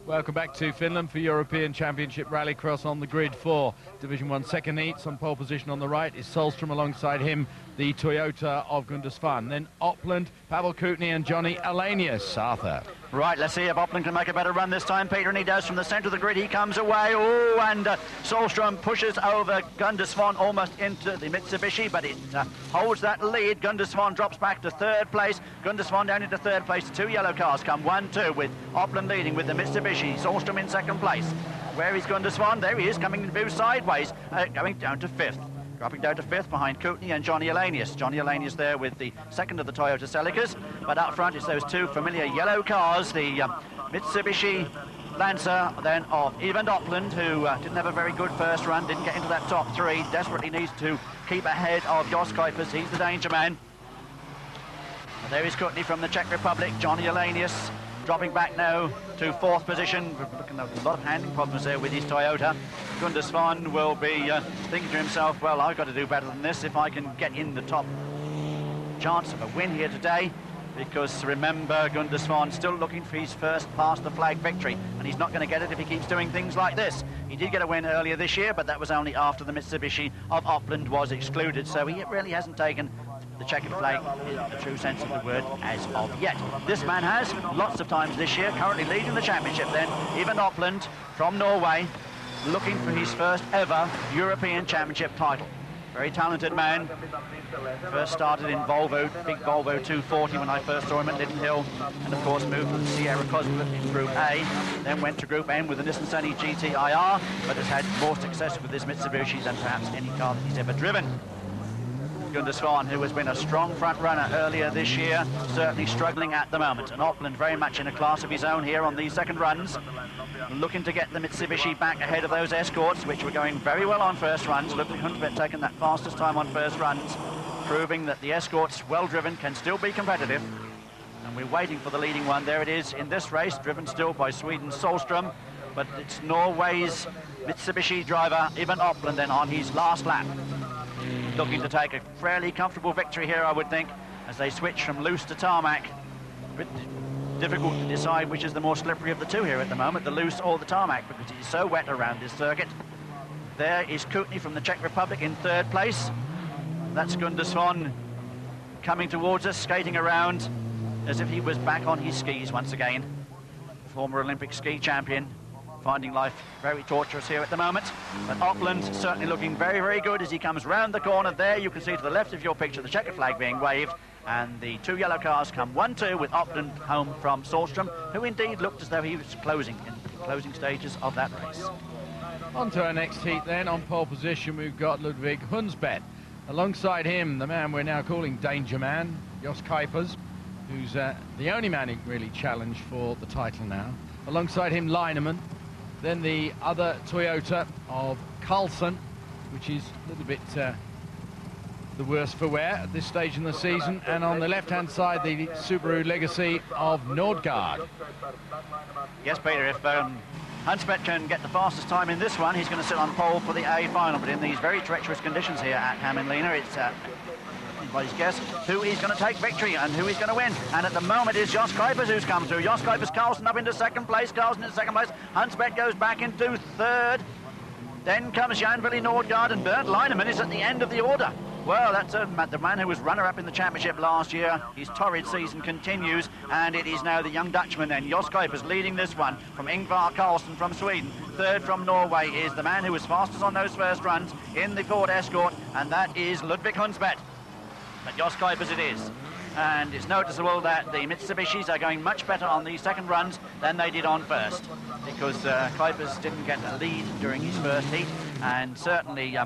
Welcome back to Finland for European Championship Rallycross on the grid for Division 1 second heats. On pole position on the right is Solstrom, alongside him the Toyota of Gundusvan. Then Opland, Pavel Kutny and Johnny Alamäki. Arthur. Right, let's see if Opland can make a better run this time, Peter, and he does from the centre of the grid. He comes away, oh, and Solstrom pushes over Gundusvan almost into the Mitsubishi, but it holds that lead. Gundusvan drops back to third place. Gundusvan down into third place. The two yellow cars come 1-2 with Opland leading with the Mitsubishi. Solstrom in second place. Where is Gundusvan? There he is, coming in view sideways, going down to fifth. Dropping down to fifth behind Kutny and Johnny Alamäki. Johnny Alamäki there with the second of the Toyota Celicas. But up front it's those two familiar yellow cars, the Mitsubishi Lancer then of Event Opland, who didn't have a very good first run, didn't get into that top three, desperately needs to keep ahead of Jos Kuipers. He's the danger man. And there is Kutny from the Czech Republic. Johnny Alamäki dropping back now to fourth position. We're looking at a lot of handling problems there with his Toyota. Gundusvan will be thinking to himself, well, I've got to do better than this if I can get in the top chance of a win here today. Because remember, Gundusvan still looking for his first past the flag victory, and he's not going to get it if he keeps doing things like this. He did get a win earlier this year, but that was only after the Mitsubishi of Opland was excluded, so he really hasn't taken the checkered flag in the true sense of the word as of yet. This man has, lots of times this year, currently leading the championship then, Even Opland from Norway, looking for his first ever European Championship title. Very talented man. First started in Volvo, big Volvo 240 when I first saw him at Linden Hill, and of course moved to the Sierra Cosworth in Group A, then went to Group N with the Nissan Sunny GT-IR, but has had more success with this Mitsubishi than perhaps any car that he's ever driven. Gundusvan, who has been a strong front runner earlier this year, certainly struggling at the moment. And Opland very much in a class of his own here on these second runs, looking to get the Mitsubishi back ahead of those Escorts, which were going very well on first runs. Ludwig Hundsberg taking that fastest time on first runs, proving that the Escorts, well driven, can still be competitive. And we're waiting for the leading one. There it is in this race, driven still by Sweden's Solstrom, but it's Norway's Mitsubishi driver, Even Opland, then on his last lap. Looking to take a fairly comfortable victory here, I would think, as they switch from loose to tarmac. A bit difficult to decide which is the more slippery of the two here at the moment, the loose or the tarmac, because it is so wet around this circuit. There is Kutny from the Czech Republic in third place. That's Gundusvan coming towards us, skating around as if he was back on his skis once again. Former Olympic ski champion, finding life very torturous here at the moment. But Opland certainly looking very, very good as he comes round the corner. There you can see to the left of your picture the checkered flag being waved, and the two yellow cars come 1-2 with Opland home from Solstrom, who indeed looked as though he was closing in the closing stages of that race. On to our next heat then. On pole position we've got Ludwig Hundsberg. Alongside him, the man we're now calling Danger Man, Jos Kuipers, who's the only man who can really challenge for the title now. Alongside him, Lineman. Then the other Toyota of Carlson, which is a little bit the worse for wear at this stage in the season. And on the left-hand side, the Subaru Legacy of Nordgaard. Yes, Peter, if Hundsberg can get the fastest time in this one, he's going to sit on pole for the A final. But in these very treacherous conditions here at Hämeenlinna, it's anybody's guess who is going to take victory and who is going to win. And at the moment is Jos Kuipers who's come through. Jos Kuipers, Carlson up into second place. Carlson in second place. Hundsberg goes back into third. Then comes Jan-Willy Nordgaard, and Bernd Lineman is at the end of the order. Well, that's the man who was runner-up in the championship last year. His torrid season continues, and it is now the young Dutchman then, Jos Kuipers, leading this one from Ingvar Carlson from Sweden. Third from Norway is the man who was fastest on those first runs in the Ford Escort, and that is Ludwig Hundsberg. But Jos Kuipers it is. And it's noticeable that the Mitsubishis are going much better on these second runs than they did on first, because Kuipers didn't get a lead during his first heat, and certainly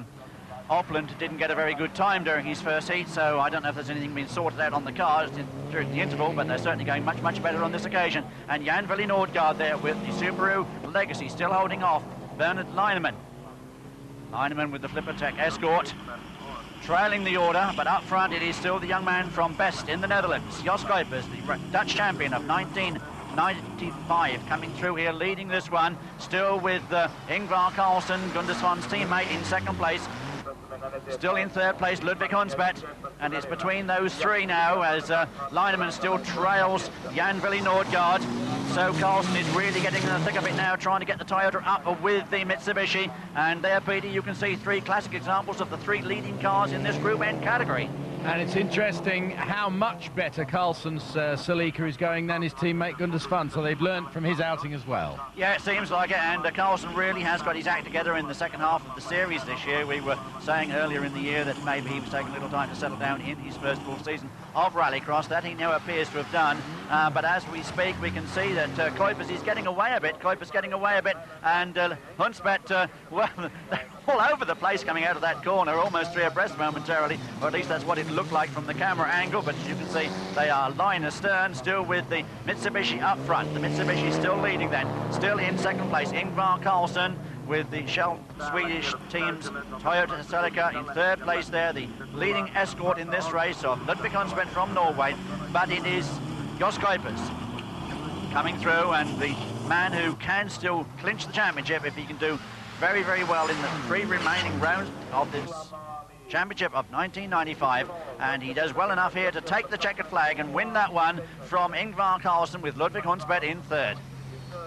Opland didn't get a very good time during his first heat, so I don't know if there's anything being sorted out on the cars during the interval, but they're certainly going much, much better on this occasion. And Jan-Willy Nordgaard there with the Subaru Legacy still holding off Bernard Lineman. Lineman with the Flippertech Escort, trailing the order, but up front it is still the young man from Best in the Netherlands, Jos Kuipers, the Dutch champion of 1995, coming through here, leading this one, still with Ingvar Carlson, Gundusvan's teammate, in second place. Still in third place, Ludwig Hundsberg, and it's between those three now as Lineman still trails Jan-Willy Nordgaard. So Carlson is really getting in the thick of it now, trying to get the Toyota up with the Mitsubishi. And there, Peter, you can see three classic examples of the three leading cars in this Group N category. And it's interesting how much better Carlson's Celica is going than his teammate Gunder's Fun, so they've learned from his outing as well. Yeah, it seems like it, and Carlson really has got his act together in the second half of the series this year. We were saying earlier in the year that maybe he was taking a little time to settle down in his first full season of Rallycross. That he now appears to have done, but as we speak we can see that Kuipers is getting away a bit. Kuipers getting away a bit, and Huntsbeth, well, all over the place coming out of that corner, almost three abreast momentarily, or at least that's what it looked like from the camera angle. But as you can see, they are line astern, still with the Mitsubishi up front. The Mitsubishi still leading then, still in second place, Ingvar Carlsson with the Shell Swedish team's Toyota Celica in third place there, the leading escort in this race of Ludvig Huntsbeth from Norway. But it is Jos Kuipers coming through, and the man who can still clinch the championship if he can do very, very well in the three remaining rounds of this championship of 1995, and he does well enough here to take the checkered flag and win that one from Ingvar Carlsson with Ludvig Huntsbeth in third.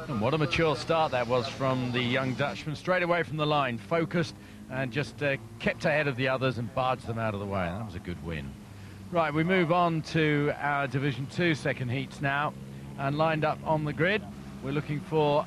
And what a mature start that was from the young Dutchman, straight away from the line, focused and just kept ahead of the others and barged them out of the way. That was a good win. Right, we move on to our Division 2 second heats now, and lined up on the grid, we're looking for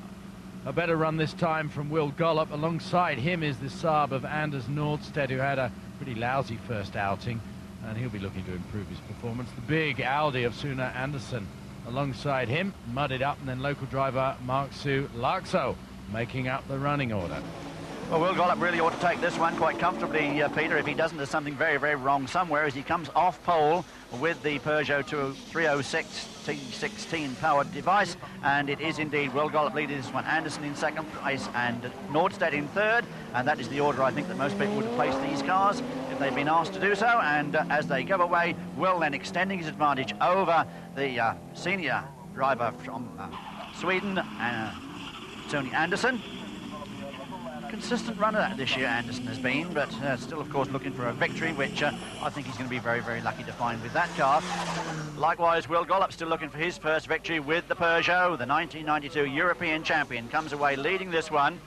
a better run this time from Will Gollop. Alongside him is the Saab of Anders Nordstedt, who had a pretty lousy first outing, and he'll be looking to improve his performance. The big Audi of Sune Andersson alongside him, mudded up, and then local driver Marksu Larkso making up the running order. Well, Will Gollop really ought to take this one quite comfortably, Peter. If he doesn't, there's something very, very wrong somewhere, as he comes off pole with the Peugeot 306 T16 powered device, and it is indeed Will Gollop leading this one. Anderson in second place and Nordstedt in third, and that is the order I think that most people would have placed these cars if they've been asked to do so. And as they go away, Will then extending his advantage over the senior driver from Sweden, Tony Anderson. Consistent runner this year Anderson has been, but still of course looking for a victory, which I think he's going to be very, very lucky to find with that car. Likewise, Will Gollop still looking for his first victory with the Peugeot. The 1992 European champion comes away leading this one,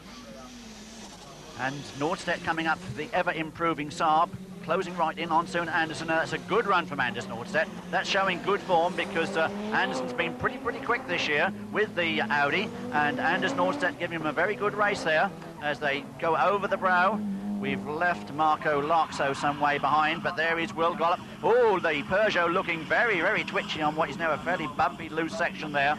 and Nordstedt coming up for the ever-improving Saab, closing right in on Sune Andersson. That's a good run from Anders Nordstedt. That's showing good form, because Andersson's been pretty quick this year with the Audi, and Anders Nordstedt giving him a very good race there as they go over the brow. We've left Marco Larkso some way behind, but there is Will Gollop. Oh, the Peugeot looking very, very twitchy on what is now a fairly bumpy loose section there.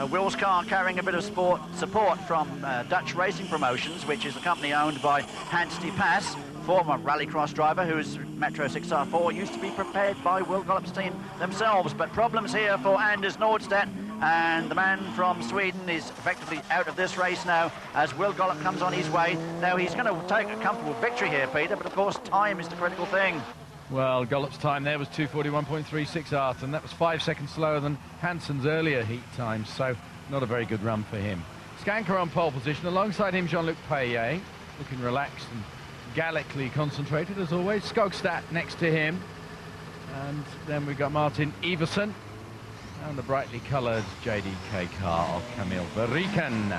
Will's car carrying a bit of support from Dutch Racing Promotions, which is a company owned by Hans de Pas, former Rallycross driver whose Metro 6R4 used to be prepared by Will Gollop's team themselves. But problems here for Anders Nordstedt, and the man from Sweden is effectively out of this race now as Will Gollop comes on his way. Now he's going to take a comfortable victory here, Peter, but of course time is the critical thing. Well, Gollop's time there was 2:41.36, Arthur, and that was 5 seconds slower than Hansen's earlier heat times, so not a very good run for him. Skanker on pole position, alongside him Jean-Luc Payet, looking relaxed and gallically concentrated as always. Skogstad next to him, and then we've got Martin Iversen and the brightly coloured JDK car of Camille Verrieken.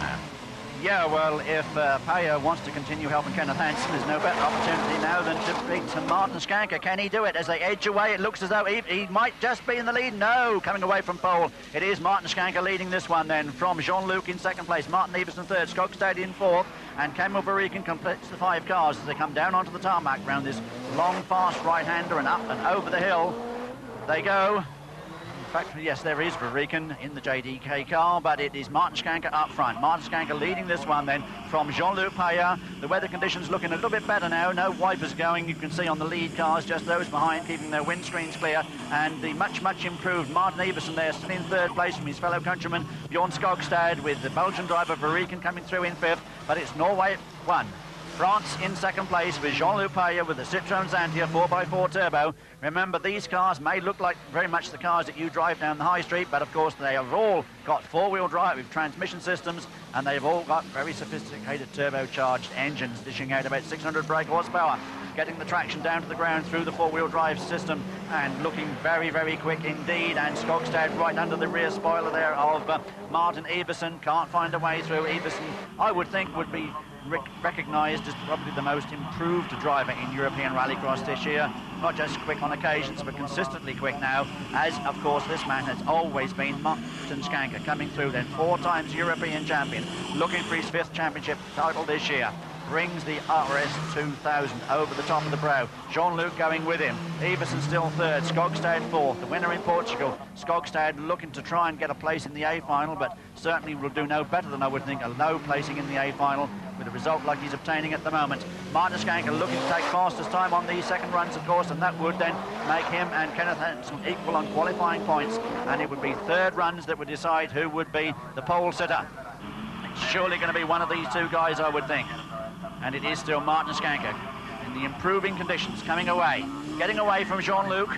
Yeah, well, if Payet wants to continue helping Kenneth Hansen, there's no better opportunity now than to beat Martin Skanker. Can he do it? As they edge away, it looks as though he might just be in the lead. No, coming away from pole, it is Martin Skanker leading this one then, from Jean-Luc in second place, Martin Iversen third, Skogstad in fourth, and Camille Verrieken completes the 5 cars as they come down onto the tarmac round this long, fast right-hander, and up and over the hill they go. In fact, yes, there is Verrieken in the JDK car, but it is Martin Skanker up front. Martin Skanker leading this one then from Jean-Luc Payet. The weather conditions looking a little bit better now. No wipers going, you can see on the lead cars, just those behind keeping their windscreens clear. And the much improved Martin Iversen there, still in third place from his fellow countryman Bjorn Skogstad, with the Belgian driver Verrieken coming through in fifth. But it's Norway 1, France in second place with Jean-Luc Paye with the Citroën Xantia 4x4 turbo. Remember, these cars may look like very much the cars that you drive down the high street, but of course they have all got four-wheel drive with transmission systems, and they've all got very sophisticated turbocharged engines dishing out about 600 brake horsepower, getting the traction down to the ground through the four-wheel drive system, and looking very, very quick indeed. And Skogstad right under the rear spoiler there of Martin Iversen. Can't find a way through. Iversen, I would think, would be recognised as probably the most improved driver in European Rallycross this year. Not just quick on occasions, but consistently quick now, as of course this man has always been. Martin Skanker coming through then, 4 times European champion, looking for his 5th championship title this year. Brings the RS 2000 over the top of the brow. Jean-Luc going with him. Iversen still 3rd. Skogstad 4th. The winner in Portugal. Skogstad looking to try and get a place in the A final, but certainly will do no better than, I would think, a low placing in the A final with a result like he's obtaining at the moment. Martin Skanker looking to take fastest time on these second runs, of course, and that would then make him and Kenneth Hansen equal on qualifying points, and it would be 3rd runs that would decide who would be the pole sitter. It's surely going to be one of these 2 guys, I would think. And it is still Martin Skanker in the improving conditions, coming away, getting away from Jean-Luc.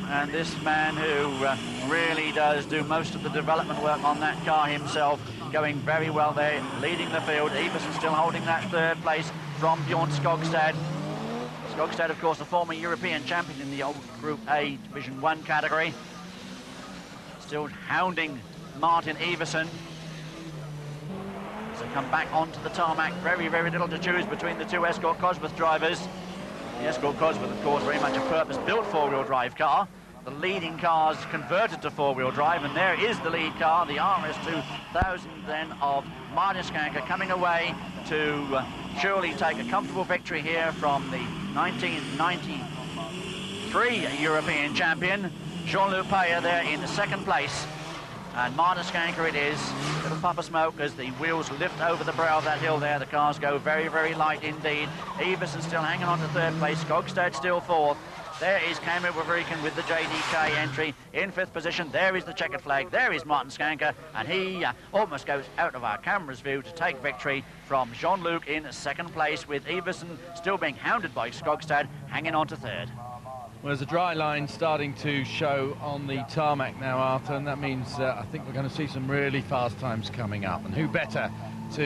And this man who really does do most of the development work on that car himself, going very well there, leading the field. Iversen still holding that 3rd place from Bjorn Skogstad. Skogstad, of course, a former European champion in the old Group A Division 1 category. Still hounding Martin Iversen. So come back onto the tarmac. Very, very little to choose between the 2 Escort Cosworth drivers. The Escort Cosworth, of course, very much a purpose-built 4-wheel drive car. The leading car's converted to 4-wheel drive, and there is the lead car, the RS 2000 then of Martin Skanker, coming away to surely take a comfortable victory here from the 1993 European champion. Jean-Luc Paye there in the 2nd place. And Martin Skanker it is, little puff of smoke as the wheels lift over the brow of that hill there. The cars go very, very light indeed. Iversen still hanging on to 3rd place. Skogstad still 4th. There is Kamer Wawrinka with the JDK entry in 5th position. There is the checkered flag. There is Martin Skanker, and he almost goes out of our camera's view to take victory from Jean-Luc in 2nd place, with Iversen still being hounded by Skogstad, hanging on to 3rd. Well, there's a dry line starting to show on the tarmac now, Arthur, and that means I think we're going to see some really fast times coming up. And who better